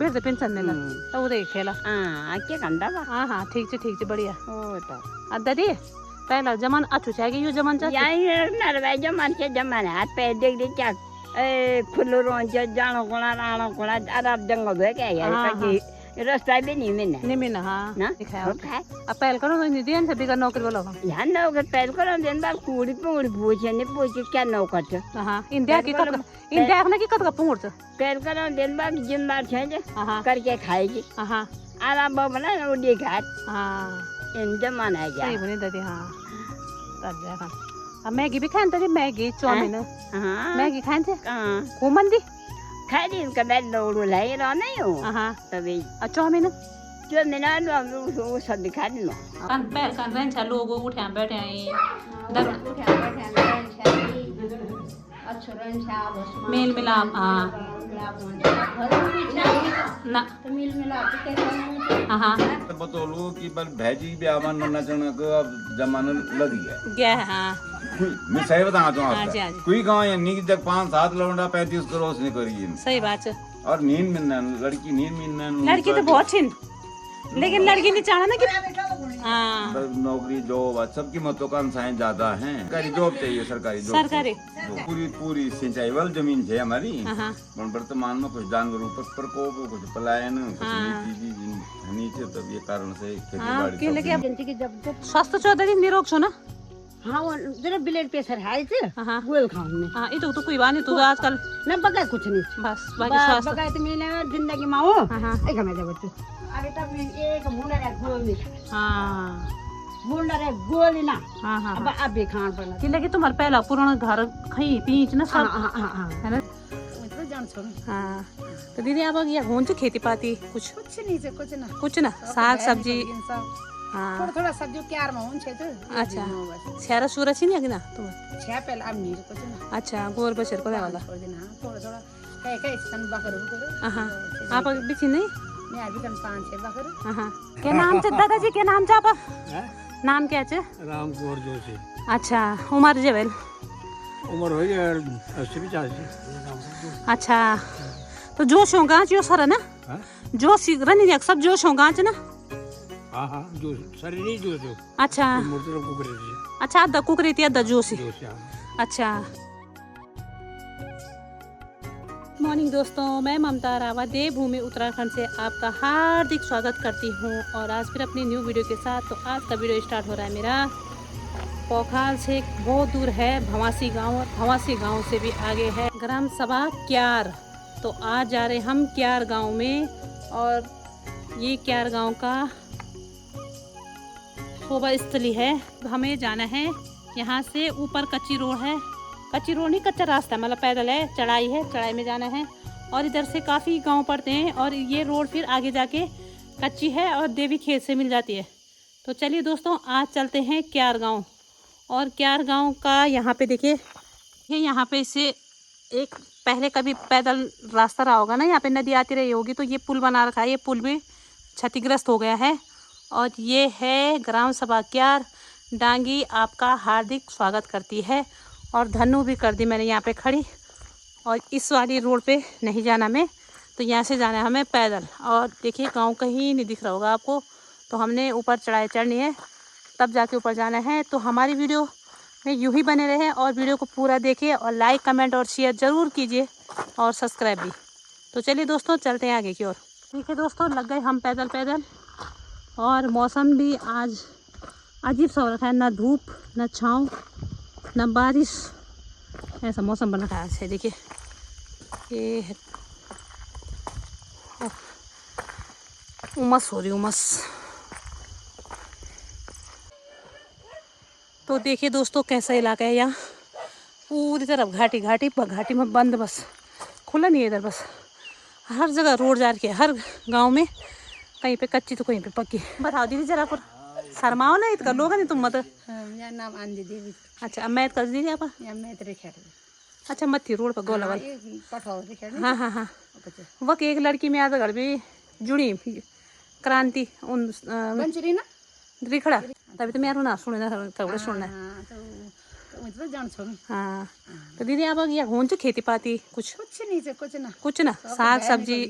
फिर से पेंशन देना तो उदे खेला के घंटा बा हाँ ठीक छे बढ़िया ओ तो दादी पहला जमान अच्छु छे कि यो जमान चा यही नरवे जमान के जमान हाथ पे देख दे क्या ए खुलो रोंज जानो कोना राणो कोना अरब जंगल है क्या यार कजी रास्ता भी नहीं मिलना हाँ ना दिखाया अब पहल करो तो नहीं दिया सभी का नौकरी वाला यहाँ नौकर पहल करो दिन बार पूरी पूरी पूछे नहीं पूछे क्या नौकर थे हाँ इंडिया की इंडिया की कत का पूछ पहल करो दिन बार जिम्मेदार थे करके खाएगी हाँ आराम बना उड़ी घाट हाँ इन जमाना है क्या सही बनी दादी हाँ राजा खान अब मैगी भी खान दादी मैगी चाउमीन मैगी खान थे घूमन दी खाई दी इनका बैठ दौड़ू लाई रहा नहीं हो हाँ तभी चाउमीन जो मैंने वो सब दिखा दी लो कान पैर कान रंग छा लोग उठे बैठे हैं दर उठे बैठे हैं अच्छा रंग छा बस मेल मिलाप हाँ ना तो मिल मिलाप के हाँ बतौलू कि बल भैजी भी आवन नचने को अब जमाना लग गया है हाँ मैं सही बताना चाहूँ हाँ जी, हाँ जी। कोई गाँव नीक जब 5-7 लौंडा 35 करोड़ से करिए सही बात है और नींद मिलना लड़की नींद मिलना लड़की तो बहुत छिन लेकिन लड़की नहीं चाहना ना कि हाँ नौकरी जॉब सबकी महत्वाकांक्षाएं ज्यादा हैं सरकारी जॉब चाहिए सरकारी जॉब सरकारी पूरी सिंचाई वाली जमीन है हमारी वर्तमान में कुछ जानवरों पर प्रकोप कुछ पलायन कुछ नीचे तब ये कारण से खेती बाड़ी स्वास्थ्य चौधरी निरोग छो ना हाँ वो जरा ब्लड प्रेशर हाई थे गोल खाने हाँ ये तो कोई बात नहीं तू आजकल न बगा कुछ नहीं बस बाकी स्वास्थ्य बगा तो मैंने जिंदगी में हो एक हमें जब तू अभी तक एक मुंडा रे गोली हाँ मुंडा रे गोली ना हाँ अब भी खान पड़ना कि लगे तुम्हारे पहला पुराना घर खई पीच ना सब है ना तो जान छोड़ हाँ तो दीदी आप ये घूम तो खेती पाती कुछ नहीं कुछ ना साग सब्जी हाँ थोड़ा सब्जी प्यार में होन छे तो अच्छा छेरा सूरा छी नहीं ना तुम छे पहले अब नहीं कुछ ना अच्छा गोर बचर को वाला थोड़ा कई सन बकर को हां आप बिची नहीं मैं अभी कम 5-6 बकर हां क्या नाम छ दादाजी क्या नाम छ आप नाम क्या छ राम कुमार जोशी अच्छा उमर जेवेल उम्र हो गया 80-85 अच्छा तो जोश होगा जो सर ना जोश रनी सब जोश होगा ना हाँ जो सारी नहीं जो अच्छा अच्छा अद्धा कुकरी थी अद्धा जोशी अच्छा मॉर्निंग दोस्तों मैं ममता रावत देवभूमि उत्तराखंड से आपका हार्दिक स्वागत करती हूँ और आज फिर अपनी न्यू वीडियो के साथ। तो आज का वीडियो स्टार्ट हो रहा है मेरा पोखाल से बहुत दूर है भवासी गांव और भवासी गांव से भी आगे है ग्राम सभा क्यार। तो आज जा रहे हम क्यार गांव में और ये क्यार गांव का शोभा स्थली है। हमें जाना है यहाँ से ऊपर कच्ची रोड है कच्ची रोड नहीं कच्चा रास्ता मतलब पैदल है चढ़ाई में जाना है और इधर से काफ़ी गांव पड़ते हैं और ये रोड फिर आगे जाके कच्ची है और देवी खेत से मिल जाती है। तो चलिए दोस्तों आज चलते हैं क्यार गांव और क्यार गांव का यहाँ पे देखिए यहाँ पे से एक पहले कभी पैदल रास्ता रहा होगा ना यहाँ पे नदी आती रही होगी तो ये पुल बना रखा है। ये पुल भी क्षतिग्रस्त हो गया है और ये है ग्राम सभा क्यार। डांगी आपका हार्दिक स्वागत करती है और धन्नु भी कर दी मैंने यहाँ पे खड़ी। और इस वाली रोड पे नहीं जाना हमें तो यहाँ से जाना है हमें पैदल। और देखिए गांव कहीं नहीं दिख रहा होगा आपको तो हमने ऊपर चढ़ाई चढ़नी है तब जाके ऊपर जाना है। तो हमारी वीडियो में यूँ ही बने रहें और वीडियो को पूरा देखिए और लाइक कमेंट और शेयर ज़रूर कीजिए और सब्सक्राइब भी। तो चलिए दोस्तों चलते हैं आगे की ओर। ठीक है दोस्तों लग गए हम पैदल और मौसम भी आज अजीब सा हो रखा है ना धूप ना छाँव ना बारिश ऐसा मौसम बन रखा है। अच्छा देखिए ये है उमस हो रही उमस। तो देखिए दोस्तों कैसा इलाका है यहाँ पूरी तरफ घाटी में बंद बस खुला नहीं है इधर बस हर जगह रोड जा रही है हर गांव में कहीं पे कच्ची तो कहीं पे पक्की। बताओ दीदी जरा पर शर्माओ ना इतना लोग नहीं तुम मत मेरा नाम आंधी देवी। अच्छा अब मैथ कर दीजिए आप अच्छा मत्थी रोड पर गोला वाला हाँ वो एक लड़की में आधा घर भी जुड़ी क्रांति उन ना रिखड़ा तभी तो मेरा ना सुने ना थोड़ा सुनना हाँ। तो दीदी आप ये घूम खेती पाती कुछ नहीं कुछ ना साग सब्जी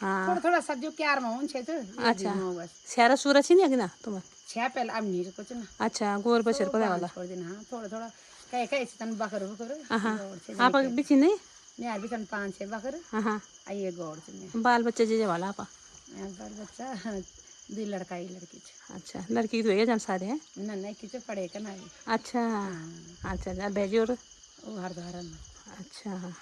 हाँ थोड़ा थोड़ा सब्जी क्यार में हुन्छ त अच्छा बस स्यारा सुरा छी नि ना तुम छ्या पहले अब नीर कुछ ना अच्छा गोर बसेर को वाला छोड़ देना हाँ थोड़ा थोड़ा कहे तन बकर हाँ गौड़ से आप बिची नहीं मैं अभी तन 5-6 बकर हाँ आइए गौड़ से मैं बाल बच्चे जे वाला आप बाल बच्चा 2 लड़का 1 लड़की अच्छा लड़की तो है जन सारे हैं ना नहीं किसे पढ़े का ना अच्छा अच्छा भेजी और वो हरद्वार में अच्छा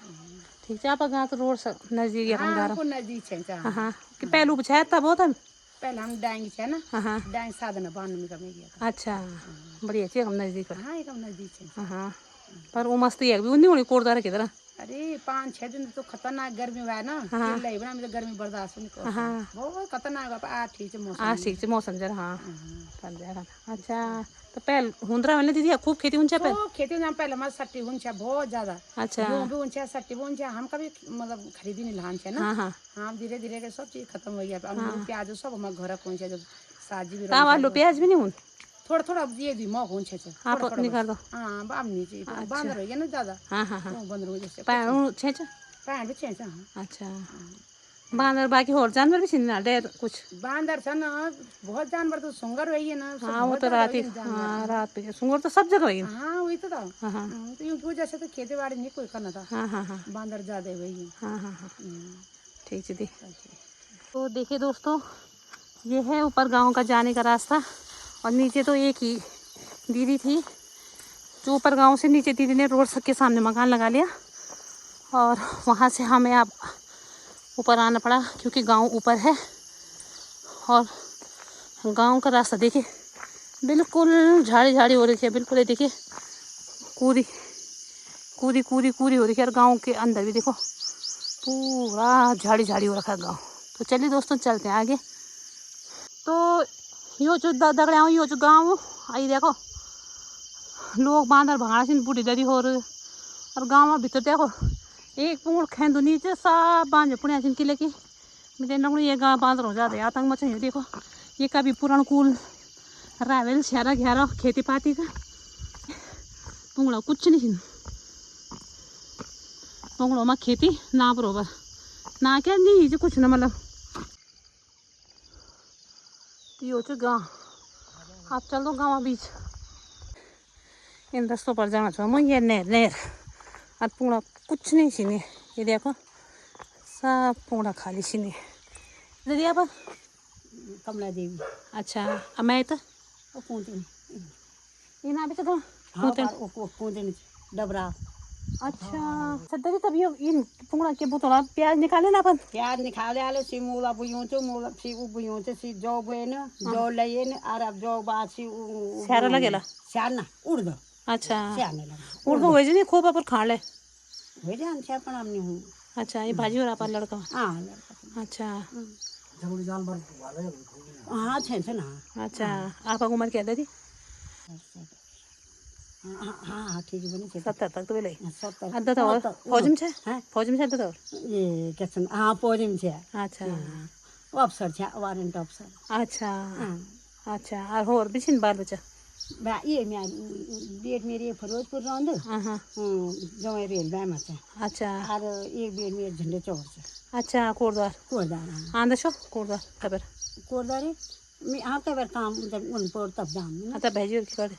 ठीक है आप गाँव तो रोड नजदीक है हाँ हमको नजदीक है हाँ कि पहलू छाया था बहुत पहले हम डांग है ना हाँ डांग साधन बांध में कमी गया अच्छा बढ़िया चीज हम नजदीक है हाँ एकदम नजदीक है हाँ पर वो मस्ती है भी नहीं होनी कोरदार की तरह अरे 5-6 दिन तो खतरनाक गर्मी हुआ है ना हाँ चिल्लाई बना में तो गर्मी बर्दाश्त नहीं कर हाँ बहुत खतरनाक है ठीक है मौसम हाँ ठीक है मौसम जरा हाँ कर जाएगा अच्छा तो पहल हुंदरा वाले दीदी खूब खेती हुंचा पहल तो खेती में पहले हमारे सट्टी हुंचा बहुत ज्यादा अच्छा गेहूं भी हुंचा सट्टी भी हुंचा हम कभी मतलब खरीदी नहीं लान छे ना हाँ हाँ हाँ धीरे धीरे के सब चीज खत्म हो गया आलू प्याज सब हमारे घर पहुंचा जब साजी भी ताव आलू प्याज भी नहीं हुन थोड़ा थोड़ा ये भी मौक हुंचे आप निकाल दो हाँ बाम नीचे बांदर हो गया ना ज्यादा हाँ हाँ हाँ तो बंदर हो जैसे पैर छेच पैर भी छेच हाँ अच्छा बांदर बाकी और जानवर भी छिन डेर कुछ बांदर छ ना बहुत जानवर तो सुंगर हुई है ना हाँ वो तो रात ही हाँ रात पे सुंगर तो सब जगह हुई हाँ वही तो था हाँ हाँ तो यूं की वजह से तो खेती बाड़ी नहीं कोई करना था हाँ हाँ हाँ बांदर ज्यादा हुई है हाँ हाँ हाँ ठीक है दी तो देखिए दोस्तों ये है ऊपर गांव का जाने का रास्ता और नीचे तो एक ही दीदी थी जो ऊपर गांव से नीचे दीदी ने रोड के सामने मकान लगा लिया और वहाँ से हमें अब ऊपर आना पड़ा क्योंकि गांव ऊपर है और गांव का रास्ता देखिए बिल्कुल झाड़ी झाड़ी हो रही है बिल्कुल ये देखिए कूदी कूदी कूदी कूदी हो रही है और गाँव के अंदर भी देखो पूरा झाड़ी झाड़ी हो रखा है गाँव। तो चलिए दोस्तों चलते हैं आगे। तो यो जो दगड़े आओ यो जो गाँव आई देखो लोग बांदर भगाना सिन बूढ़ी दरी हो और गाँव भीतर देखो एक पूर्ण खेंदू नीचे सब बांध पुण्या सिन किले की मैं ये गाँव बांदर हो जाते आतंक मचा है देखो ये कभी पुराण कुल रावेल छेरा घेरा खेती पाती का पुंगड़ा कुछ नहीं सिन पुंगड़ों में खेती ना बरोबर ना क्या नहीं जो कुछ ना मतलब यो जो गाँव आप चल दो गाँव बीच इन रस्तों पर जाना चाहूँ मैं ये नहर और पूरा कुछ नहीं सीने ये देखो सब पूरा खाली सीने दीदी आप कमला देवी अच्छा अब मैं तो वो पूंजन ये ना भी तो हाँ वो पूंजन डबरा अच्छा सदरी तब ये इन पुंगड़ा के बुतोला प्याज निकाले ना अपन प्याज निकाले आले सी मूला बुयों चो मूला सी उ बुयों चो सी जो बेन जो लेन और अब जो बासी सारा लगेला ना उड़ दो अच्छा स्याने लगा उड़ हो जे नहीं खूब अपन खा ले वे जान से अपन हमने हूं अच्छा ये भाजी और अपन लड़का हां लड़का अच्छा जंगली जानवर वाले हां छे ना अच्छा आपका उम्र क्या दादी हाँ ठीक है बनी 70 तक तो ले 70 अद्दा तो फौज में है फौज में अद्दा तो ये कैसे हाँ फौज में छे अच्छा वो अफसर छे वारंट अफसर अच्छा अच्छा और भी छिन बाल बच्चा बा ये मैं बेट मेरी फिरोजपुर रहंदो हां जो रेलवे में छे अच्छा और एक बेट में झंडे चौक छे अच्छा कोरदार आंदा शो कोरदार खबर कोरदारी मैं हाँ कबर काम जब उन पर तब जाम ना आता भेजी और की करे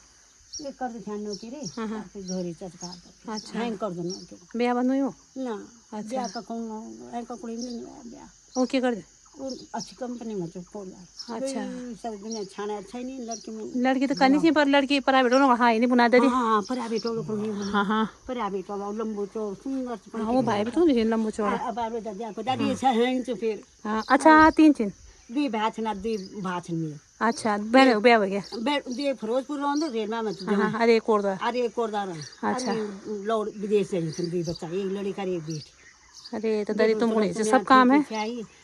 ये कर दे ध्यान नो की रे फिर घरी चटका दो अच्छा हैंग कर दो ना ब्याह बंद हो ना अच्छा ब्याह का कौन है का कुड़ी नहीं ब्याह ओ की कर दे उन अच्छी कंपनी में जो कोरदार अच्छा सब दुनिया छाना अच्छा नहीं लड़की में लड़की तो करनी चाहिए पर लड़की प्राइवेट होना हाँ नहीं बुना दे रही हाँ प्राइवेट वालों को नहीं हाँ प्राइवेट वाला लंबू चो सुंदर से हाँ वो भाई भी तो नहीं लंबू चौड़ा अब आरो दादा को दादी अच्छा हैंग तो फिर हाँ अच्छा 3 चिन दुई भाछना दुई भाछन मिले अच्छा बहन ब्याह हो गया दुई फिरोजपुर रहंदो रेलमा में हाँ अरे कोरदार अरे कोरदार अच्छा लोड विदेश से दुई बच्चा एक लड़का एक बेटी अरे तो दरी तुम बोले सब काम है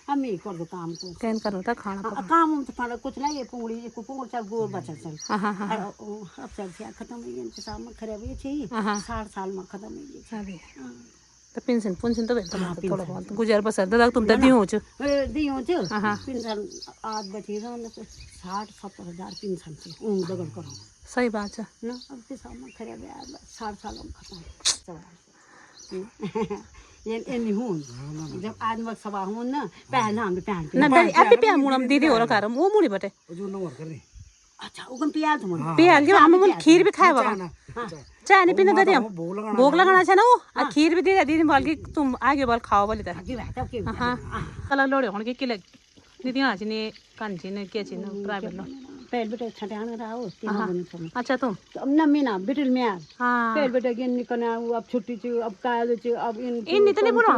हम ही कर दो काम को कैन करो था खाना काम तो खाना कुछ नहीं ये पुंगड़ी एक पुंगड़ चल गोर बचा चल हाँ हाँ अब चल से खत्म हो गया इंतजाम में खराब हुई थी 60 साल में खत्म हो गई अभी तो पेंशन तो थोड़ा बहुत गुजर बसर दादा तुम ददी हो छ दियो छ पेंशन आज बैठी रहो न 60-70 हजार पेंशन से उन दगड़ करो सही बात है ना अब के सामने खराब है 60 साल में खत्म ये नहीं हूँ जब आज वक्त सभा हूँ ना पहना हम पहन ना दरी अभी पे मुड़म दीदी और कारम वो मुड़ी बटे जो नंबर कर रही अच्छा उगम पियाल तुम पियाल के हम मुन खीर भी खाए बाबा चाय नहीं पीने दरी हम भोग लगाना छ ना वो आ खीर भी दे दीदी बोल की तुम आगे बोल खाओ बोली त की बात है की हां कला लोड़े होन के किले दीदी आ छिने कान छिने के छिने प्राइवेट लो पेड़ बेटे छटान रहा हो अच्छा तुम अब न मीना बिटल में यार हां पेड़ बेटे गिन निकना अब छुट्टी च अब काल च अब इन नहीं तो नहीं बोलो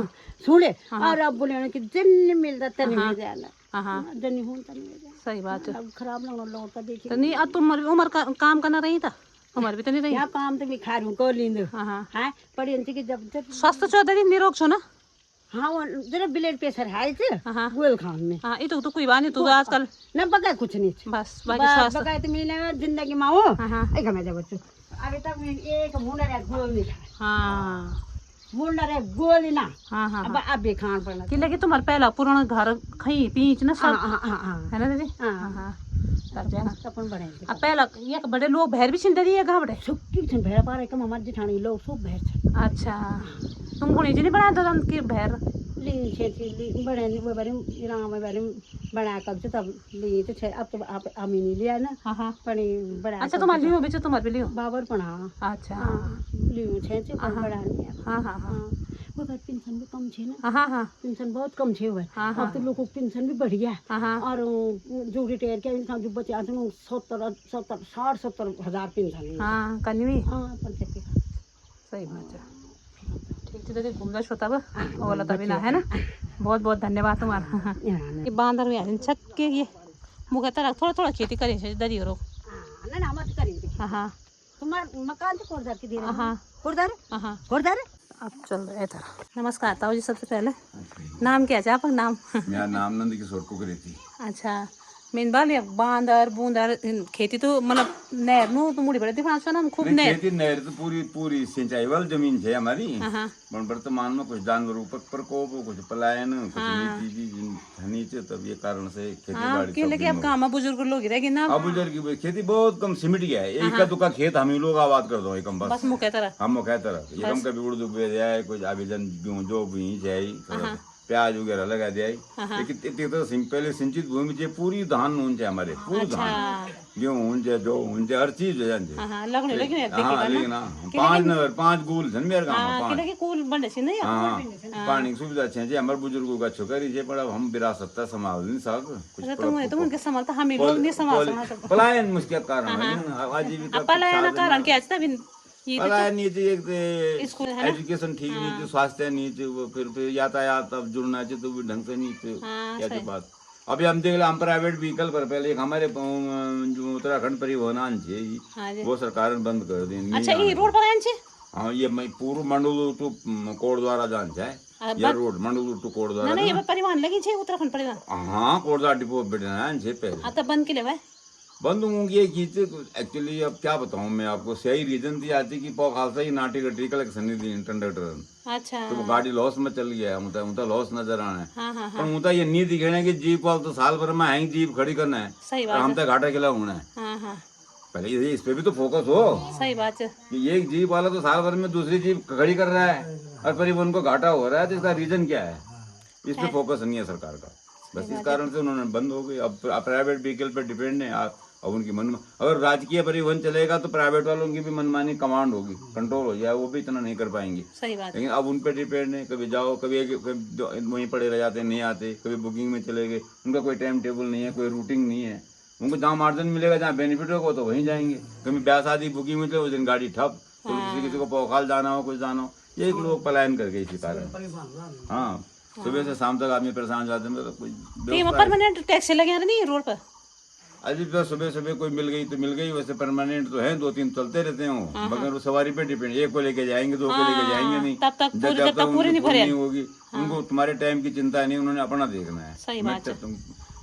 सुने और अब बोले कि जन मिलता तन मिल जाना हां जन हूं तन मिल जाना सही बात है अब खराब लगना लौट का देखिए तो नहीं अब तुम उम्र का काम करना रही था उम्र भी तो नहीं रही यहाँ काम तो मैं खा रही हूँ कर लींद हां हाँ पड़ी अंत की जब जब स्वास्थ्य चौधरी निरोग छो ना हाँ वो जरा ब्लड प्रेशर है हाँ। गोल खान में हां ये तो कोई बात नहीं तू आजकल न बका कुछ नहीं बस बाकी स्वास्थ्य बका तो मिलने जिंदगी में हो हां एक मैं जब बच्चों अभी तक मैं एक मुंडा रे गोल नहीं खा हां मुंडा रे गोल ना हां हां अब भी खान पड़ना कि लगे तुम्हारे पहला पुराना घर खई पीच ना हाँ सब हाँ हाँ हाँ है ना दीदी हाँ हां तब जाना अपन बड़े अब पहला ये बड़े लोग भैर भी चिंता दिए गा बड़े सुक्की छन भेड़ा पा रहे कम हमारे जेठानी लोग सब भेड़ छन अच्छा तुम गुणी जी नहीं बना दो की भैर ली छे ली बड़े वो बारे राम बारे बना कर से तब ली तो छे अब तो आप आमी नहीं लिया ना हां हां पड़ी बड़ा अच्छा तुम्हारे लियो बेचो तुम्हारे भी लियो बाबर पढ़ा अच्छा लियो छे पर बड़ा लिया हां हां हां वो बात पेंशन भी कम छे ना हां हां पेंशन बहुत कम छे हुआ हाँ, हाँ। अब तो लोगों को पेंशन भी बढ़ गया हां हां और जो रिटायर किया इंसान जो बचे आज 60-70 पेंशन है हां कन्वी हाँ पर चक्के सही बात है ठीक है दीदी घूमदा छोता बा बोला तभी ना है ना बहुत बहुत धन्यवाद तुम्हारा ये बांदर में आजन छक्के ये मुगा तरह थोड़ा थोड़ा खेती करे छे दरी रो ना ना मत करेंगे हां हां तुम्हार मकान तो कोरदार के दे रहे हां कोरदार हां कोरदार अब चल रहे था नमस्कार ताऊ जी सबसे पहले नाम क्या है आपका नाम मेरा नाम नंद किशोर कुकरे थी अच्छा मेन बाल ये बांदर बूंदर खेती तो मतलब नहर नु तो मुड़ी बड़े दिखा ना खूब नहर खेती नहर तो पूरी सिंचाई वाली जमीन है हमारी हां पर वर्तमान में कुछ जानवरों पर प्रकोप कुछ पलायन कुछ नीति नीचे तब ये कारण से खेती हां बाड़ी के लगे अब गांव में बुजुर्ग लोग रह गए ना अब बुजुर्ग की खेती बहुत कम सिमट गया है एक का दुका खेत हम ही लोग आबाद कर दो एकम बस मुके तरह हम मुख्य तरह एकम कभी उड़ दुख जाए कुछ आवेदन जो भी जाए प्याज वगैरह लगा दिया लेकिन इतनी तो पहले सिंचित भूमि से पूरी धान ऊंचे हमारे पूरी धान गेहूं ऊंचे जो ऊंचे हर चीज हो जाते हां लगने लगे हाँ लेकिन 5 गुल छन मेरे गांव में 5 के कूल बंडे छी नहीं हाँ पानी की सुविधा छे जे हमारे बुजुर्गों का छोकरी जे पर अब हम विरासत संभाल नहीं सक तुम उनके संभालता हम लोग नहीं संभाल सकते पलायन मुश्किल कारण है आजीविका पलायन कारण क्या है तब पलायन नहीं चाहिए एक एजुकेशन ठीक नहीं चाहिए स्वास्थ्य नहीं चाहिए फिर यातायात अब जुड़ना चाहिए तो भी ढंग से नहीं चाहिए क्या बात अभी हम देख हम प्राइवेट व्हीकल पर पहले एक हमारे जो उत्तराखंड परिवहन छे वो सरकार ने बंद कर दी अच्छा ये रोड पर आन छे हाँ ये पूर्व मंडल टू कोट द्वारा जान छे ये रोड मंडल टू कोट द्वारा नहीं ये परिवहन लगी छे उत्तराखंड परिवहन हाँ कोट द्वारा डिपो बिठान छे पहले तब बंद के लिए बंद होंगी ये चीज एक्चुअली अब क्या बताऊं मैं आपको सही रीजन दी आती कि पौ खालसा ही नाटी गटी कलेक्शन नहीं दी कंडक्टर अच्छा तो वो गाड़ी लॉस में चल गया मुता लॉस नजर आना है हाँ हाँ पर मुता ये नहीं दिखेने की जीप वाल तो साल भर में आएंगे जीप खड़ी करना है सही बात हम तो घाटा खिला होना है हाँ हाँ पहले ये इस पे भी तो फोकस हो सही बात है कि एक जीप वाला तो साल भर में दूसरी जीप खड़ी कर रहा है और परिवहन को घाटा हो रहा है तो इसका रीजन क्या है इस पे फोकस नहीं है सरकार का बस इस कारण से उन्होंने बंद हो गई अब प्राइवेट व्हीकल पर डिपेंड है अब उनकी मन अगर राजकीय परिवहन चलेगा तो प्राइवेट वालों की भी मनमानी कमांड होगी कंट्रोल हो जाए वो भी इतना नहीं कर पाएंगे सही बात लेकिन अब उन पर डिपेंड है कभी जाओ कभी वहीं पड़े रह जाते नहीं आते कभी बुकिंग में चले गए उनका कोई टाइम टेबल नहीं है कोई रूटिंग नहीं है उनको जहाँ मार्जिन मिलेगा जहाँ बेनिफिट होगा तो वहीं जाएंगे कभी ब्याह शादी बुकिंग में चले उस दिन गाड़ी ठप तो किसी को पोखाल जाना हो कुछ जाना हो यही लोग पलायन कर गए इसी कारण हाँ सुबह से शाम तक आदमी परेशान जाते हैं तो कोई परमानेंट टैक्स लगे नहीं रोड पर अभी तो सुबह सुबह कोई मिल गई तो मिल गई वैसे परमानेंट तो है 2-3 चलते रहते हो मगर वो सवारी पे डिपेंड एक को लेके जाएंगे 2 को लेके जाएंगे नहीं तब तक पूरी नहीं होगी उनको तुम्हारे टाइम की चिंता नहीं उन्होंने अपना देखना है सही बात है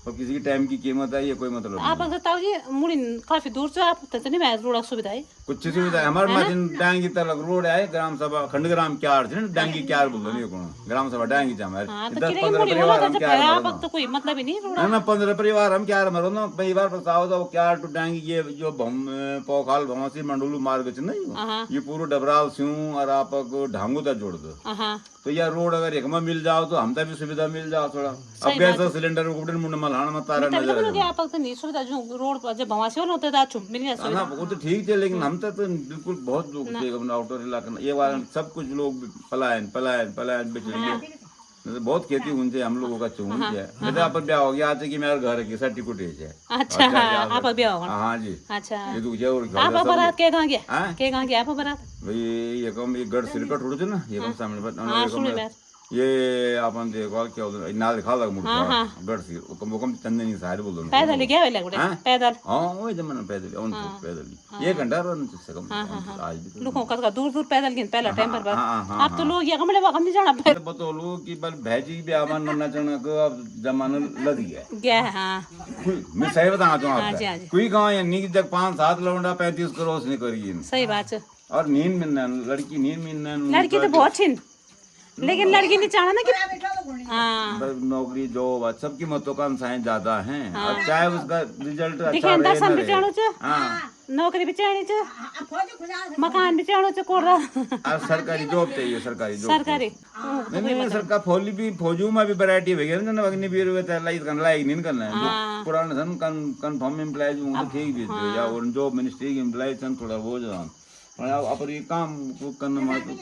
और किसी की टाइम की कीमत है, ये कोई मतलब नहीं। आप अगर ताऊ जी मुड़ी काफी दूर से आप तो नहीं मैं रोड सुविधा है कुछ सुविधा है हमारे माचिन डांगी तलक रोड है, ग्राम सभा खंड ग्राम क्यार थी ना, डांगी क्यार बोल रही है, ग्राम सभा डांगी थी हमारे। हाँ तो 10-15 मुड़ी परिवार बोला हम तो क्यार आप मरो तो कोई मतलब ही नहीं रोड ना 15 परिवार हम क्यार मरो ना, परिवार प्रस्ताव तो क्यार टू डांगी ये जो पोखाल भवासी मंडोलू मार्ग छ नहीं हाँ ये पूरा डबराल स्यू और आप ढांगू तक जोड़ दो, हाँ तो यह रोड अगर एक में मिल जाओ तो हम तक भी सुविधा मिल जाओ थोड़ा। अब गैस सिलेंडर गुडन मुंड मलाना मत तारा तभी तो नजर बोलोगे आप तो नहीं सुविधा जो रोड पर जब भवासी होना होता था छुप मिल गया ना वो तो ठीक थे, लेकिन हम तक तो बिल्कुल बहुत लोग थे अपना आउटर इलाका ये बार सब कुछ लोग पलायन पलायन पलायन बिछड़ गए, बहुत खेती उनसे हम लोगों का चून है। बेटा अपन ब्याह हो गया आते कि मेरे घर की सर्टिफिकेट है। अच्छा आप अभी आओ हाँ जी अच्छा ये तो और आप बारात के कहाँ गया हाँ? के कहाँ गया आप बारात भाई ये कम ये गढ़ सिरकट उड़ ना ये कम सामने हाँ सुन बात ये अपन देखो क्या होता ना दिखा लग मुड़ गढ़ सिर वो कम चंदनी सारे बोल दो पैदल गया वाला गुड़े पैदल हाँ वही जमाना पैदल उन पैदल 1 घंटा रन से कम आज भी लोगों का दूर दूर पैदल गिन पहला टाइम पर हाँ अब तो लोग ये कमले वक्त नहीं जाना पैदल बतो लो कि बल भैजी भी आवन नचन को अब जमाना लद गया है हाँ मैं सही बता दूं हाँ जी, हाँ आपको जी। कोई गांव या नीक जग 5-7 लौंडा 35 करोड़ नहीं करिए सही बात है और नींद में ना लड़की नींद में ना लड़की तो बहुत छिन लेकिन लड़की नहीं चाहना ना कि हाँ नौकरी जॉब सबकी महत्वाकांक्षाएं ज्यादा हैं और चाहे उसका रिजल्ट अच्छा देखिए रहे दर्शन ना भी चाहनो रहे च हाँ नौकरी भी चाहनी च मकान भी चाहनो च कोड़ा और सरकारी जॉब चाहिए सरकारी जॉब सरकारी नहीं सरकार फौली भी फौजू में भी वैरायटी वगैरह ना अग्नि वीर वे तलाई करना लायक नहीं करना है जो पुराने सन कंफर्म एम्प्लॉयज वो तो ठीक भी थे या और जॉब मिनिस्ट्री के एम्प्लॉयज सन थोड़ा वो जो और अब ये काम को करना मतलब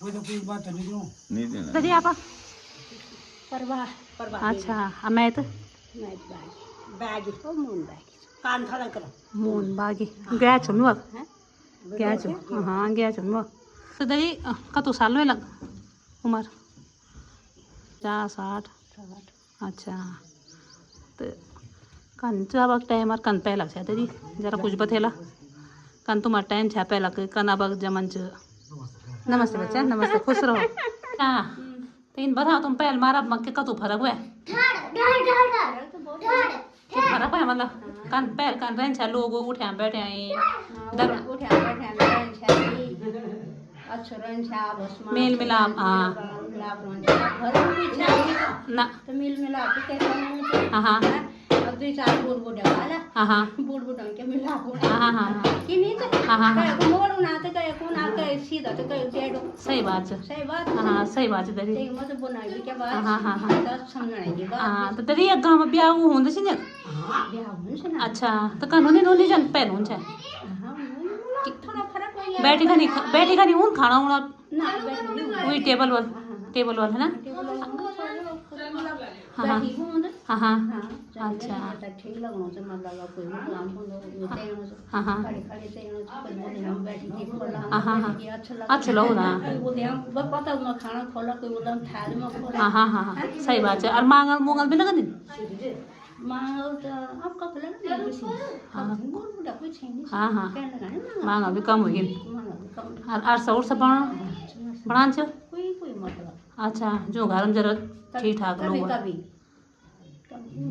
कोई बात नहीं क्यों नहीं देना ददी आप परवाह अच्छा मैं तो मैं बैगी ओ मून बैगी कान थोड़ा करो मून बागी गया छुन अब गया छु हाँ गया छुन तो ददी कतो साल में लग उम्र 50-60 अच्छा तो कन जब टाइम और कन पहला छा ददी जरा कुछ बतेला कन तुम्हारा टाइम छा पहला कन अब जमन च नमस्ते बच्चा नमस्ते खुश रहो हाँ तो इन बताओ तुम पहल मारा मक्के कतो फर्क हुआ फर्क है मतलब कन पहल कन रहन छा लोग उठे बैठे हैं दर मेल मिलाप हाँ ना मिल मिला के हाँ हाँ अब 2-4 बूढ़ वाला हाँ हाँ बूढ़ के मिला हाँ हाँ कि नहीं तो हाँ हाँ कहे को मोड़ ना तो कहे को ना कहे सीधा तो कहे डेढ़ सही बात है सही बात हाँ सही बात है ददी ते मत बनाई के बाद हाँ हाँ हाँ तो समझने की बात हाँ तो ददी एक गाँव में ब्याह होंगे सी ने ब्याह हुन्छ ना अच्छा तो कानूनी नोनी जन पहल हुन्छ हाँ थोड़ा फर्क हो गया बैठी खानी उन खाना उना ना बैठी वही टेबल वाल है ना हाँ हाँ बैठी हूं हाँ हाँ हाँ अच्छा ठीक लगनो से मतलब कोई काम को तेनो से हाँ हाँ खड़े खड़े तेनो से कोई बोले हम बैठी थी खोला हाँ हाँ बैठी अच्छा लगा अच्छा लगा ना कोई बोले हम पता मैं खाना खोला कोई बोले हम थाली में खोला हाँ हाँ हाँ हाँ सही बात है और मांगल मुंगल भी लगा दिन मांगल तो आपका खोला ना कुछ हाँ बुढ़ा कुछ नहीं हाँ हाँ कहने लगा ना मांगल भी कम हो गई मांगल कम और अरसा उरसा बना छ कोई मतलब अच्छा जो घर में जरा ठीक ठाक कभी लोग कभी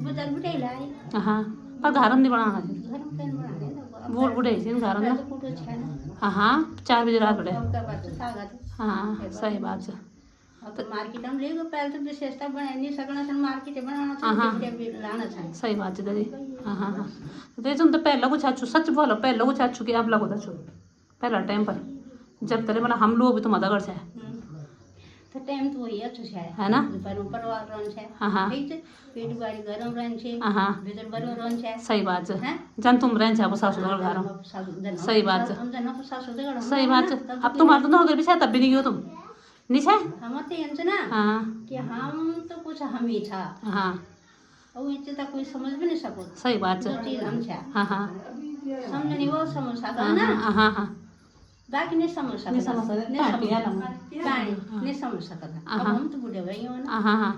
बाजार बुढ़ाई लाई हाँ पर घर में नहीं बनाना घर में कैन बनाने ना बूढ़ बुढ़े थी घर में तो फोटो छै ना हाँ हाँ 4 बजे रात बड़े सबका बात सागा था हाँ सही बात है अब तो मार्केट हम ले गए पहले तो विशेषता बना नहीं सकना था मार्केट बनाना था हाँ। भी लाना था सही बात है दीदी हाँ हाँ हाँ तो तुम तो पहले कुछ अच्छू सच बोलो पहले कुछ अच्छू कि अब लगो दच्छो पहला टाइम पर जब तले मतलब हम लोग भी तो मदद कर तो टाइम तो वही अच्छो है ना परिवार रहन छे हाँ हाँ ठीक छे पेट बारी गरम रहन छे हाँ हाँ भीतर बरो रहन छे सही बात है हैं? जन तुम रहन छे अब सासू घर घर सही बात है। हम जना को सासू दे सही बात है अब तुम्हारा तो नौकरी भी शायद तब भी नहीं गयो तुम नहीं छे हम तो यंच ना हाँ कि हम तो कुछ हम ही था हाँ और इच्छा तक कोई समझ भी नहीं सको सही बात जो है चीज हम छा हाँ हाँ समझ नहीं वो समझ सका हाँ ना हाँ हाँ हाँ बाकी नहीं समझ सकता नहीं समझ सकता, नहीं पानी पिया समझ ना। पानी नहीं समझ सकता अब हम तो बूढ़े भाई हो ना हाँ हाँ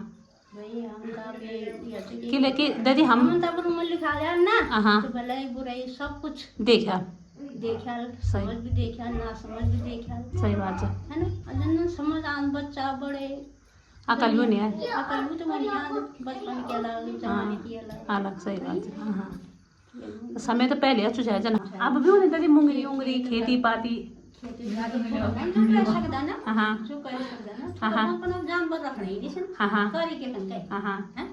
भाई हम तो अभी ये तो कि लेकिन दीदी हम हम तो अब रूम में लिखा गया ना हाँ तो भलाई बुराई सब कुछ देखा देखा समझ भी देखा ना समझ भी देखा सही बात है है ना अजन समझ आन बच्चा बड़े अकल भी नहीं है। अकल भी तो मैंने याद बचपन के अलग जमाने की अलग। अलग सही बात है। हाँ समय तो पहले अच्छु है जना। अब भी उन्हें तरी मुंगरी उंगरी खेती पाती कर सकदा ना हाँ जो कर सकदा ना हाँ हाँ अपन जानवर रखना ही नहीं हाँ हाँ करी के कन हाँ हाँ हैं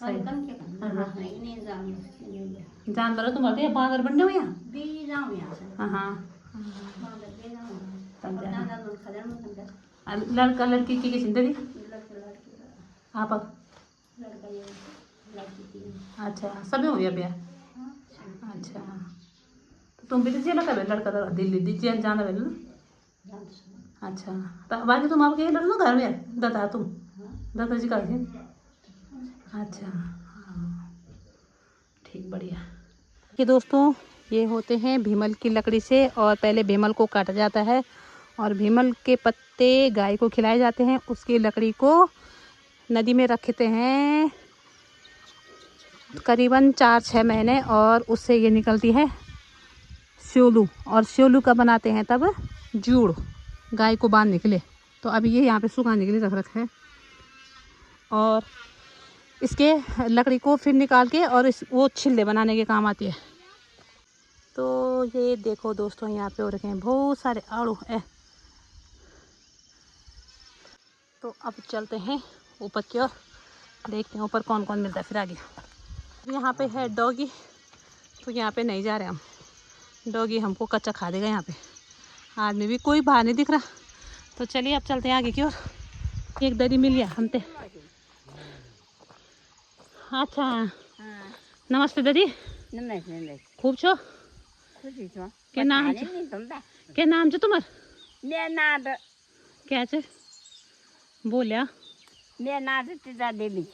सही। कन के कन रखना ही नहीं जानवर जानवर तुम्हारे तो बागर बनने हुए हैं। भी जाओ यहाँ से हाँ हाँ बांदर भी जाओ तब जा। दादा लोग खदर में खदर लड़का लड़की की जिंदगी लड़के लड़के आप लड़का ये लड़की थी अच्छा सभी हो गया ब्याह। अच्छा तो तुम भी तो जेल का लड़का तो दिल्ली दी जेल जाना वेल ना। अच्छा तो बाकी तुम आपके लड़ ना घर में दादा तुम दादा जी का अच्छा हाँ ठीक बढ़िया। ये दोस्तों ये होते हैं भीमल की लकड़ी से और पहले भीमल को काटा जाता है और भीमल के पत्ते गाय को खिलाए जाते हैं। उसकी लकड़ी को नदी में रखते हैं करीबन 4-6 महीने और उससे ये निकलती है श्योलू और श्योलू का बनाते हैं तब जूड़ गाय को बांधने के लिए। तो अभी ये यहाँ पे सुखाने के लिए रख रखा है और इसके लकड़ी को फिर निकाल के और वो छिल्ले बनाने के काम आती है। तो ये देखो दोस्तों यहाँ पे हो रखे हैं बहुत सारे आड़ू है। तो अब चलते हैं ऊपर की ओर देखते हैं ऊपर कौन कौन मिलता है फिर आगे। यहाँ पे है डॉगी तो यहाँ पे नहीं जा रहे हम। डॉगी हमको कच्चा खा देगा यहाँ पे। आदमी भी कोई बाहर नहीं दिख रहा तो चलिए अब चलते हैं आगे की ओर। एक दरी मिल गया हमते। अच्छा नमस्ते दीदी नमस्ते खूब छो खुशी छो क्या नाम पता नहीं तुम बा क्या नाम छो तुम्हार मेरा नाम क्या छे बोलिया मेरा नाम चित्रा देवी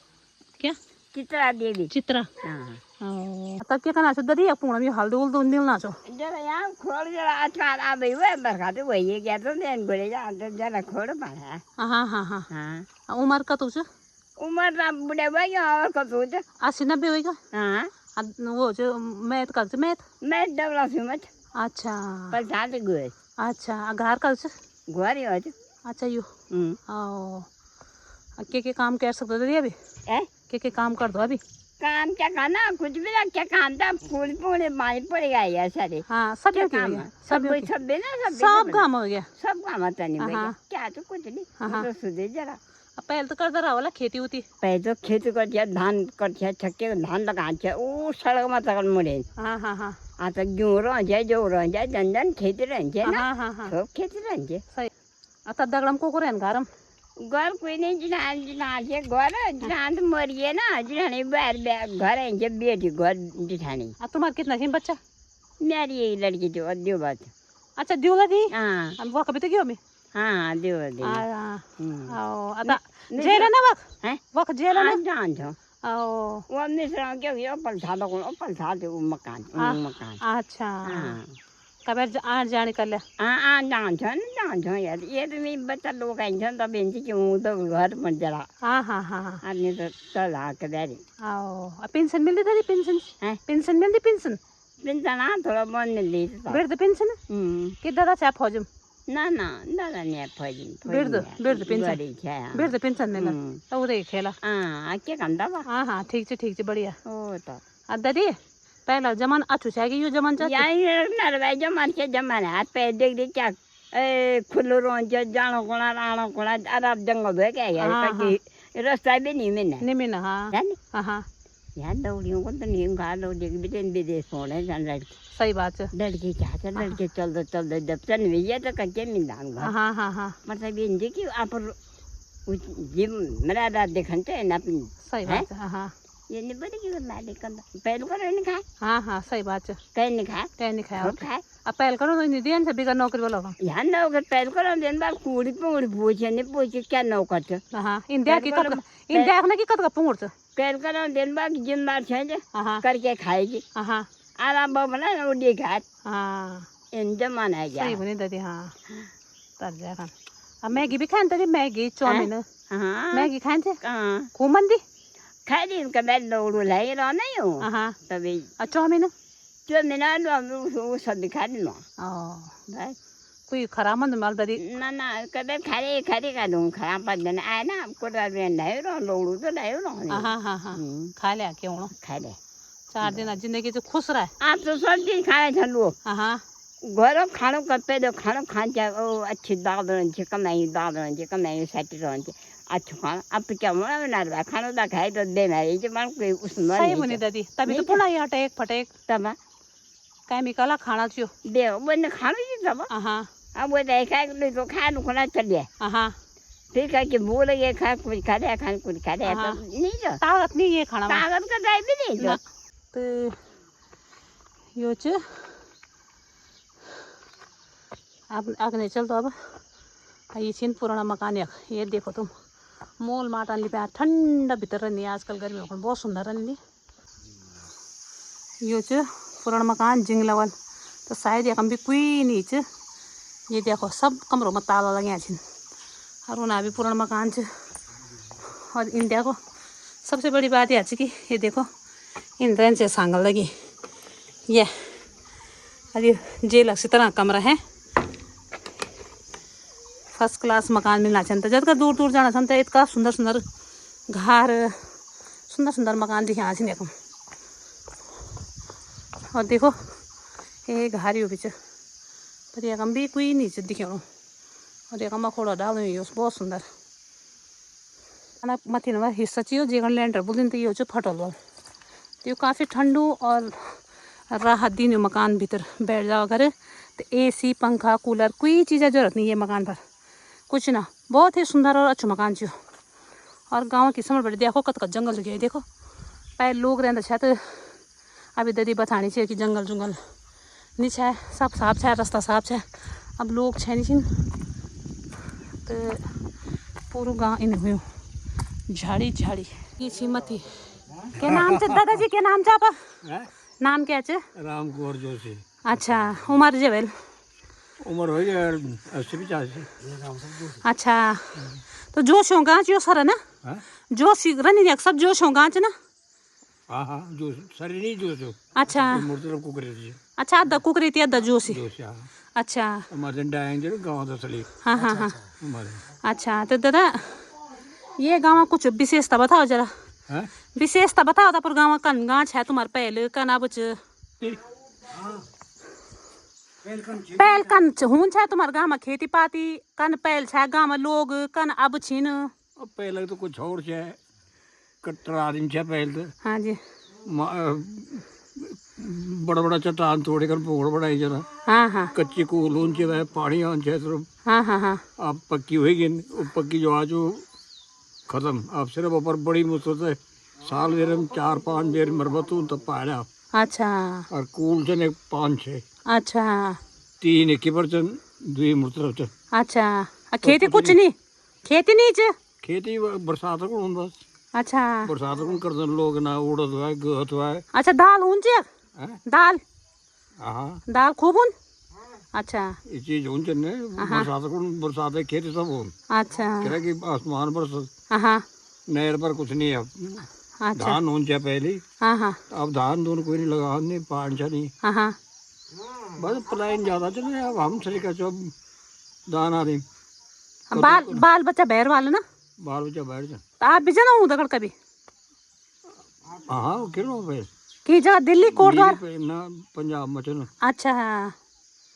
क्या चित्रा देवी चित्रा हाँ तब क्या करना छो दीदी पूर्ण में हल्दी उल्दी मिलना छो जरा यहाँ खोल जरा अचार आ गई हुआ बरखा तो वही गया तो देन गोले जा जरा खोल पड़ा हाँ हाँ हाँ हाँ उम्र का तुझ उम्र ना बुढ़े भाई और को सोच 80-90 होगा। हाँ वो जो मैथ कर मैथ मैं डबला सुमत अच्छा पर साथ गुए अच्छा घर कर गुआरी हो जो अच्छा यू हम्म के काम कर सकते दीदी अभी ए के काम कर दो अभी। काम क्या करना कुछ भी ना क्या काम था फूल पूरे मारी पड़ेगा ये सारे हाँ सब क्या हो काम गया है सब सब भी ना सब काम हो गया। सब काम आता नहीं भैया हाँ। क्या तो कुछ नहीं हाँ। तो सुधे जरा अब पहले तो करता रहा वाला खेती होती। पहले तो खेत कर धान कर छक्के धान लगा वो सड़क में तक मुड़े हाँ हाँ हाँ आ तो गेहूँ रह जाए जो रह जाए जन जन खेती रह जाए ना हाँ हाँ हाँ सब खेती रह जाए सही। अब दगड़म को रहन घरम घर कोई नहीं जिनान जिनान से घर जिनान तो मरिए ना जिनानी बाहर घर है जब बेटी घर जिठानी तुम्हारा कितना है बच्चा मेरी यही लड़की जो दो बात अच्छा दियोला दी हाँ अब वह कभी तो क्यों में हाँ दो दे आओ आता जेला ना हैं वक जेला ना जान छो आओ वो मिश्रण क्यों ये पल था दे वो मकान मकान अच्छा हाँ कबर आ जाने कर ले हाँ जान छो यार ये तो मेरी बच्चा लोग आए छो तब इनसे क्यों तो घर में जरा हाँ हाँ हाँ हाँ आदमी तो चल आके दे आओ पेंशन मिलती थी पेंशन हैं? पेंशन मिलती पेंशन पिंजरा थोड़ा बंद मिल ली बिरद पेंशन कि दादा चाप हो जम ना ना दादा ने फौजी बिरद पेंशन बड़ी छे बिरद पेंशन मिलना तो उरे खेला हाँ क्या कंदा बा हाँ हाँ ठीक है बढ़िया ओ तो दादी पहला जमान अच्छु छे यो जमान चा यही नरवाई जमान के जमान हाथ पे देख दे क्या खुल्लो रोज जानो कोना राणो कोना अरब जंगल है क्या यार कहीं रास्ता भी नहीं मिलना निमिन हाँ जाने हाँ हाँ यार दौड़ियों को तो नहीं घाट दौड़ी भी विदेश होने जान लड़की सही बात है लड़की क्या था लड़के चलते जब चल भैया तो कच्चे मिलान घर हाँ हाँ हाँ मतलब इनके कि आप जिम मेरा रात देखन चे ना सही बात है हाँ हाँ ये नहीं बड़ी कि मैडी कर पहले करो नहीं खाए हाँ हाँ सही बात है कहीं नहीं खाए क्या नहीं खाया सब खाए अब पहल करो तो नहीं दिया से बिगर नौकरी वालों का यहाँ नौकर पहले करो दिन बाद कूड़ी पूड़ी पूछे नहीं पूछे क्या नौकर थे हाँ इंडिया की कट इंडिया ने की कट का पुंगुर से पहले करो दिन बाद जिम्मेदार छे हाँ करके खाएगी हाँ आराम बना ना उड़ी खाए हाँ इन जमाना है सही बनी दादी हाँ तर जा खान अब मैगी भी खान तरी मैगी चाउमीन हाँ मैगी खान थे हाँ खूब मंदी खाई दिन का बैठ दौड़ू लाई रहा नहीं हूँ हाँ तभी चाउमीन जो मिना वो सब खा देना ओ बस कोई खराब मंद माल दरी ना ना कदे खाली खाली का दूं खराब पर दिन आए ना आपको डाल नहीं रो लोड़ू तो नहीं रो हाँ हाँ हाँ खा ले क्यों खा ले 4 दिन जिंदगी से खुश रहे आप तो सब चीज खाए चलो हाँ घरों खानों कपे दो खानों खान जाए ओ अच्छी दाल रंचे कमाई सेट रंचे अच्छा खाना अब क्या मना बना रहा खानों दा खाए तो दे ना ये मन कोई उसमें सही बनी दादी तभी तो पुना यहाँ टेक फटेक तब केमिकल खाना चाहिए दे वो ने खाना ही तब हाँ अब वो देखा कि तो खाना खाना चलिए हाँ फिर कह के बोल ये खा कुछ खा दे तो नहीं जो ताकत नहीं ये खाना में ताकत का दाई भी नहीं जो तो यो च अब आगे चल तो अब ये छिन पुराना मकान ये देखो तुम मोल माटा लिपा ठंडा भीतर रहनी आजकल गर्मी में बहुत सुंदर रहनी यो च पुराना मकान जिंगलावल तो शायद ये भी कोई नहीं च ये देखो सब कमरों में ताला लगे छिन और उन्हें भी पुराना मकान च और इंडिया को सबसे बड़ी बात यह कि ये देखो इन से सांगल लगी ये अरे जेल अच्छी तरह कमरा है फर्स्ट क्लास मकान मिलना चाहिए जब का दूर दूर जाना चाहिए इतना सुंदर सुंदर घर सुंदर सुंदर मकान दिखा देखो और देखो ये घर ही बीच पर एक भी कोई नहीं दिखे और एक खोड़ा डाल बहुत सुंदर मथी हिस्सा चाहिए जेगन लैंडर बोलिन तो ये फटल वाल तो काफ़ी ठंडू और राहत दिन मकान भीतर बैठ जाओ घर तो एसी पंखा कूलर कोई चीज़ जरूरत नहीं है मकान पर कुछ ना बहुत ही सुंदर और अच्छा मकान चाहिए और गांव की समझ बड़े देखो कत जंगल लगे देखो पहले लोग रहते शायद अभी ददी बतानी चाहिए कि जंगल जुंगल नहीं है सब साफ है रास्ता साफ है अब लोग छे नहीं तो पूरा गाँव इन हुई झाड़ी झाड़ी ये छी मथी क्या नाम है दादाजी क्या नाम है आपका नाम क्या है राम कुंवर जोशी अच्छा उम्र जेवेल उम्र हो गई 80-85 अच्छा तो जोश हो गाँच यो सर ना जोश रनी सब जोश हो गाँच ना हाँ हाँ जोश शरीर नहीं जोश अच्छा मूर्ति कुकरी अच्छा अद्धा कुकरी थी अद्धा जोशी जोश हाँ अच्छा हमारे डायंगे गाँव दसली हाँ हाँ हाँ हमारे अच्छा तो दादा ये गाँव में कुछ विशेषता बताओ जरा विशेषता बताओ था पर गाँव कन गाँच है तुम्हारे पहले कन अब पहल कन हुन है तुम्हारे गाँव में खेती पाती कन पहल है गाँव में लोग कन अब छीन पहले तो कुछ और है कट्टर आदमी है पहले तो हाँ जी बड़ा बड़ा चट्टान तोड़े कर पोड़ बनाई जरा हाँ हाँ कच्ची कूल ऊंचे वह पानी आंचे तो हाँ हाँ हाँ अब पक्की होगी वो पक्की जो आज खत्म अब सिर्फ ऊपर बड़ी मुश्किल से साल देर 4-5 देर मरम्मत हूँ तब पाया अच्छा और कूल से 5-6 अच्छा 3 1% 2 मुर्तब अच्छा खेती कुछ नहीं खेती नहीं च खेती बरसात को बस अच्छा बरसात को कर लोग ना उड़द हुआ गहत हुआ अच्छा दाल हूं च दाल हाँ दाल खूब हूं अच्छा ये चीज हूं चन्ने बरसात है खेती सब हूं अच्छा कह कि आसमान पर हाँ नहर पर कुछ नहीं है अच्छा धान ऊंचा पहले हाँ हाँ अब धान दोनों कोई नहीं लगा नहीं पांच नहीं हाँ हाँ बस पलायन ज्यादा चल रहा है अब हम सही का चो दान आ रही बाल बाल बच्चा बैर वाले ना बाल बच्चा बैठ जा तो आप भी जाना हूँ दगड़ कभी हाँ क्यों भाई की जगह दिल्ली कोटद्वार ना पंजाब में चलो अच्छा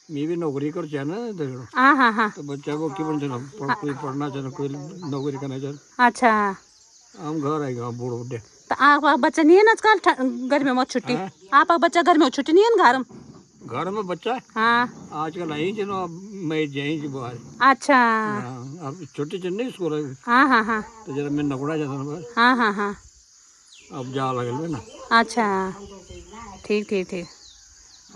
मैं भी नौकरी कर चाहे ना दगड़ हाँ हाँ हाँ तो बच्चा को क्यों चलो कोई पढ़ना चाहे कोई नौकरी करना चाहे अच्छा हम घर आएगा बूढ़े बुढ़े तो आप बच्चा नहीं है ना आजकल गर्मी में छुट्टी आप बच्चा गर्मी में छुट्टी नहीं है घर में घर में बच्चा हाँ आजकल आई चलो अब मैं जाई बाहर अच्छा अब छोटी चन्नी स्कूल हाँ हाँ हाँ तो जरा मैं नगड़ा जाता ना बाहर हाँ हाँ हाँ अब जा लगे ना अच्छा ठीक ठीक ठीक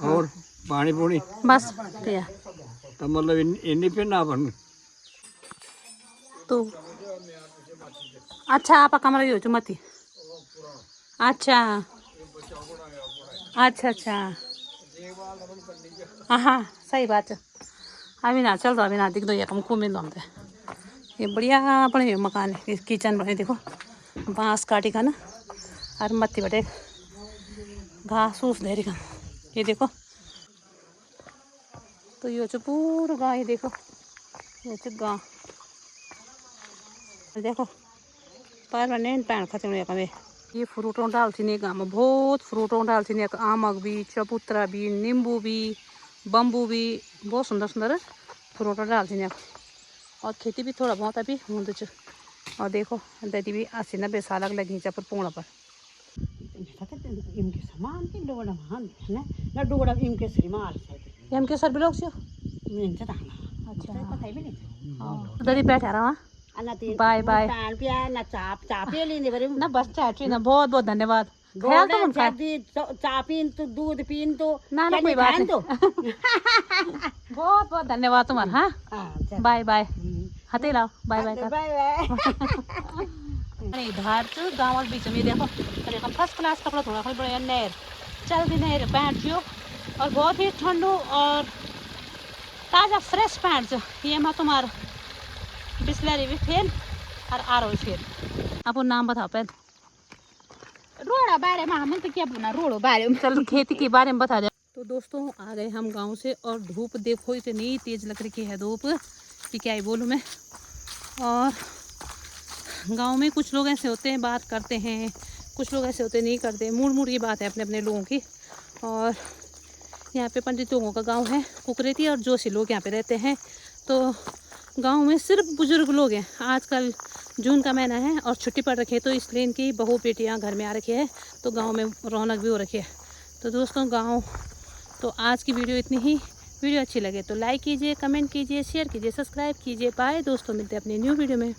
और पानी पूनी बस भैया तो मतलब इन्नी पे ना बन तो अच्छा आप कमरा ही हो चुमती अच्छा अच्छा अच्छा हाँ हाँ सही बात है अभी ना चल रहा अभी ना दिख दो ये कम खूब मिल रहा ये बढ़िया बने मकान है किचन बने देखो बांस काटी का ना और मत्ती बटे घास फूस दे रही का ये देखो तो यो च पूरा गाँव ही देखो, यो च गाँव देखो परमानेंट पैण खत्म हुआ कमे। ये फ्रूटों डालती नहीं गाँव में, बहुत फ्रूटों डालती नहीं, आमक भी, चबूतरा भी, नींबू भी, बम्बू भी, बहुत सुंदर सुंदर फ्रूटों डालती नहीं। और खेती भी थोड़ा बहुत अभी होंद च। और देखो ददी भी 80-90 साल लगी पर पूर्ण पर इनके सामान की डोड़ा मान है ना डोड़ा इनके श्रीमाल से हम के सर ब्लॉक से इनसे ताना अच्छा पता ही नहीं ददी बैठा रहा अनती बाय बाय तान पिया ना चाप चापे लेने बरे ना बस चाची ना बहुत बहुत धन्यवाद। ख्याल तो उनका चापीन तो दूध पीन तो ना ना कोई बात नहीं बहुत बहुत धन्यवाद तुम्हारा। हाँ हां बाय बाय हाथे लाओ बाय बाय कर बाय बाय अरे इधर तो गाँव बीच में देखो देखो फर्स्ट क्लास कपड़ा थोड़ा खोल बड़ा नहर चल दी नहर पैंट जो और बहुत ही ठंडो और ताज़ा फ्रेश पैंट जो ये मैं तुम्हारा बिस्लरी भी फेल और आर फेल। आप नाम बताओ पहले। रोड़ा बारे में हम तो क्या बोलना रोड़ो बारे में। चलो खेती के बारे में बता दे। तो दोस्तों आ गए हम गांव से और धूप देखो इतनी तेज लग रही है धूप कि क्या ही बोलूँ मैं। और गांव में कुछ लोग ऐसे होते हैं बात करते हैं, कुछ लोग ऐसे होते नहीं करते, मूड की बात है अपने अपने लोगों की। और यहाँ पे पंडित लोगों का गांव है, कुकरेती और जोशी लोग यहाँ पे रहते हैं। तो गांव में सिर्फ बुजुर्ग लोग हैं। आजकल जून का महीना है और छुट्टी पड़ रखी है तो इसलिए इनकी बहू बेटियाँ घर में आ रखी है, तो गांव में रौनक भी हो रखी है। तो दोस्तों गांव तो आज की वीडियो इतनी ही। वीडियो अच्छी लगे तो लाइक कीजिए, कमेंट कीजिए, शेयर कीजिए, सब्सक्राइब कीजिए। बाय दोस्तों, मिलते हैं अपनी न्यू वीडियो में।